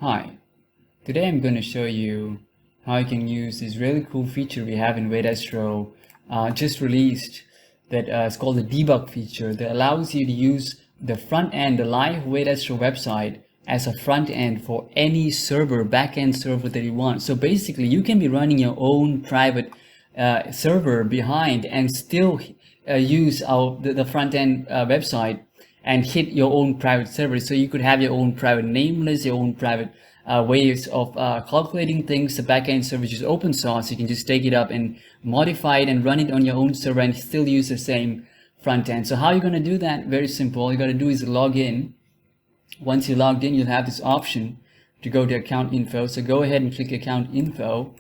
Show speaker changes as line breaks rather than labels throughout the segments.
Hi, today I'm going to show you how you can use this really cool feature we have in VedAstro just released that it's called the debug feature that allows you to use the front end, the live VedAstro website as a front end for any server, backend server that you want. So basically you can be running your own private server behind and still use the front end website and hit your own private server. So you could have your own private name list, your own private ways of calculating things. The backend server is open source. You can just take it up and modify it and run it on your own server and still use the same front end. So how are you going to do that? Very simple. All you got to do is log in. Once you're logged in, you'll have this option to go to account info. So go ahead and click account info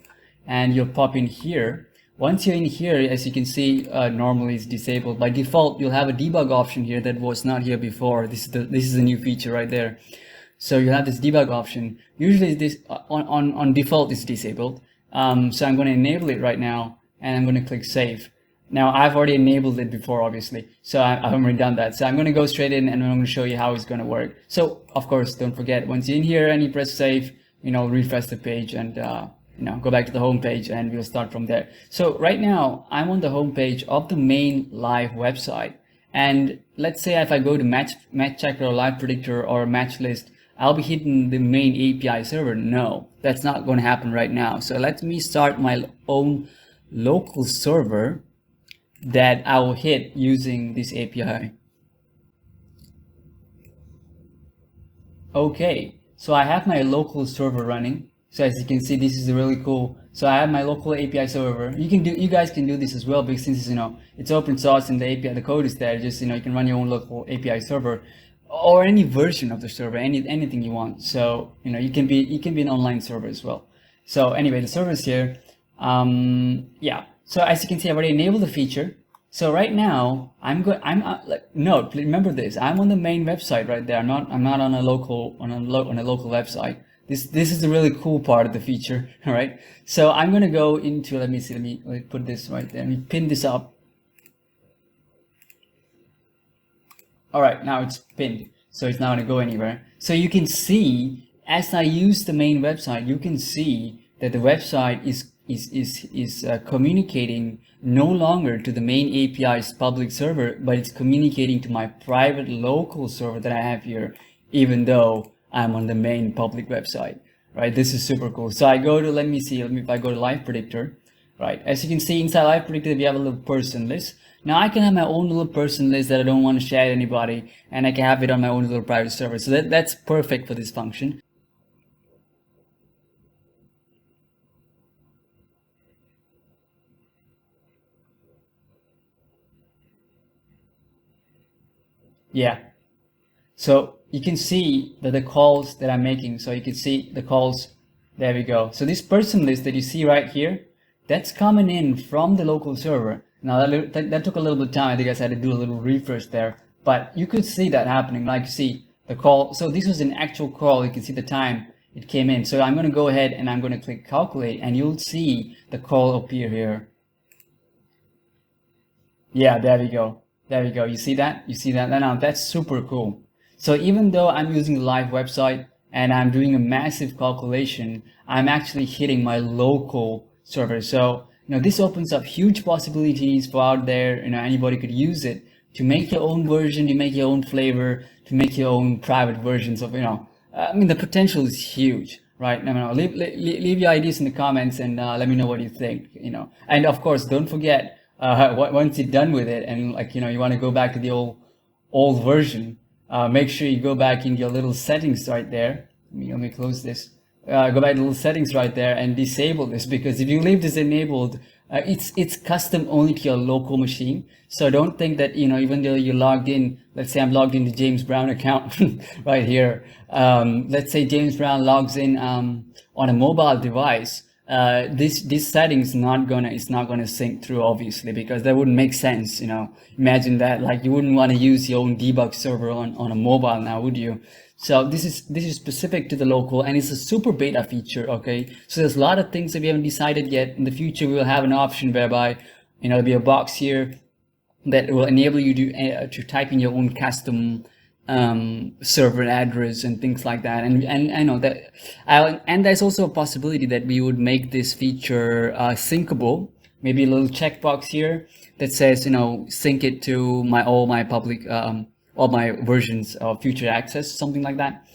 and you'll pop in here. Once you're in here, as you can see, normally it's disabled. By default, you'll have a debug option here that was not here before. This is a new feature right there. So you have this debug option. Usually this on default is disabled. So I'm going to enable it right now, and I'm going to click save. Now I've already enabled it before, obviously, so I've already done that. So I'm going to go straight in and I'm going to show you how it's going to work. So of course, don't forget, once you're in here and you press save, refresh the page and go back to the home page and we'll start from there. So right now I'm on the home page of the main live website, and let's say if I go to match checker or live predictor or match list, I'll be hitting the main API server. No, that's not going to happen right now. So let me start my own local server that I will hit using this API. Okay, so I have my local server running. So as you can see, this is really cool. So I have my local API server. You guys can do this as well, because since it's open source and the API, the code is there. Just you can run your own local API server, or any version of the server, anything you want. So you can be an online server as well. So anyway, the server is here. Yeah. So as you can see, I've already enabled the feature. So right now note, remember this. I'm on the main website right there. I'm not on a local website. This is the really cool part of the feature. All right. So I'm gonna go into. Let me put this right there. Let me pin this up. All right, now it's pinned, so it's not going to go anywhere. So you can see, as I use the main website, you can see that the website is communicating no longer to the main API's public server, but it's communicating to my private local server that I have here, even though I'm on the main public website. Right? This is super cool. So I go to, if I go to Live Predictor, right? As you can see inside Live Predictor, we have a little person list. Now I can have my own little person list that I don't want to share to anybody, and I can have it on my own little private server. So that's perfect for this function. Yeah. So you can see that the calls that I'm making. So you can see the calls. There we go. So this person list that you see right here, that's coming in from the local server. Now that took a little bit of time. I think I had to do a little refresh there, but you could see that happening. Like you see the call. So this was an actual call. You can see the time it came in. So I'm going to go ahead and I'm going to click calculate, and you'll see the call appear here. Yeah, there we go. There we go. You see that? You see that? Now that's super cool. So even though I'm using a live website and I'm doing a massive calculation, I'm actually hitting my local server. So this opens up huge possibilities for out there. Anybody could use it to make your own version, to make your own flavor, to make your own private versions of, I mean, the potential is huge, right? Leave your ideas in the comments and let me know what you think, and of course, don't forget, once you're done with it and you want to go back to the old version, make sure you go back in your little settings right there. Let me close this. Go back to little settings right there and disable this, because if you leave this enabled, it's custom only to your local machine. So don't think that even though you're logged in, let's say I'm logged into James Brown account right here. Let's say James Brown logs in on a mobile device. This setting is not gonna sync through, obviously, because that wouldn't make sense. Imagine that, like, you wouldn't want to use your own debug server on a mobile now, would you? So this is specific to the local, and it's a super beta feature. Okay, so there's a lot of things that we haven't decided yet. In the future, we will have an option whereby there'll be a box here that will enable you to type in your own custom server address and things like that. And I know that, and there's also a possibility that we would make this feature syncable. Maybe a little checkbox here that says, sync it to all my public, all my versions of future access, something like that.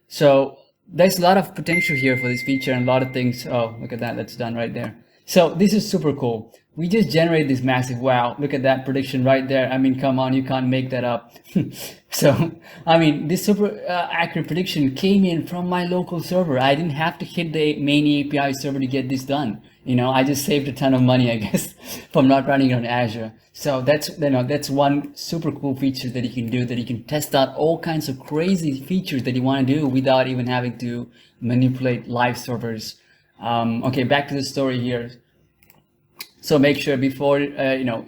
So there's a lot of potential here for this feature and a lot of things. Oh, look at that. That's done right there. So this is super cool. We just generate this massive, wow, look at that prediction right there. I mean, come on, you can't make that up. So, I mean, this super accurate prediction came in from my local server. I didn't have to hit the main API server to get this done. I just saved a ton of money, I guess, from not running it on Azure. So that's one super cool feature that you can do, that you can test out all kinds of crazy features that you want to do without even having to manipulate live servers. Okay, back to the story here. So make sure before,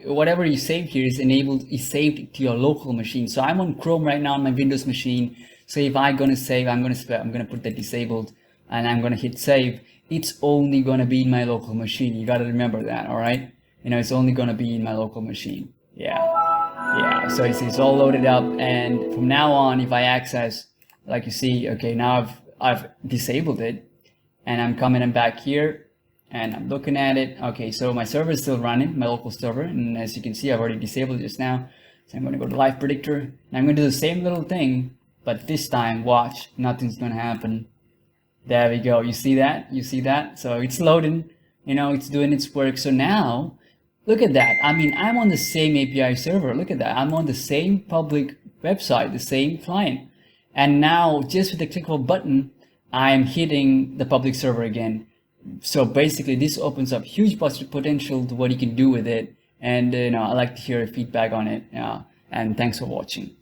whatever you save here is saved to your local machine. So I'm on Chrome right now on my Windows machine. So if I'm going to save, I'm going to put that disabled and I'm going to hit save. It's only going to be in my local machine. You got to remember that. All right. It's only going to be in my local machine. Yeah. So it's all loaded up. And from now on, if I access, like you see, okay, now I've disabled it and I'm coming back here. And I'm looking at it. Okay, so my server is still running, my local server. And as you can see, I've already disabled it just now. So I'm going to go to Live Predictor. And I'm going to do the same little thing. But this time, watch, nothing's going to happen. There we go. You see that? You see that? So it's loading. It's doing its work. So now, look at that. I mean, I'm on the same API server. Look at that. I'm on the same public website, the same client. And now, just with a click of a button, I'm hitting the public server again. So basically this opens up huge potential to what you can do with it. And I'd like to hear feedback on it. And thanks for watching.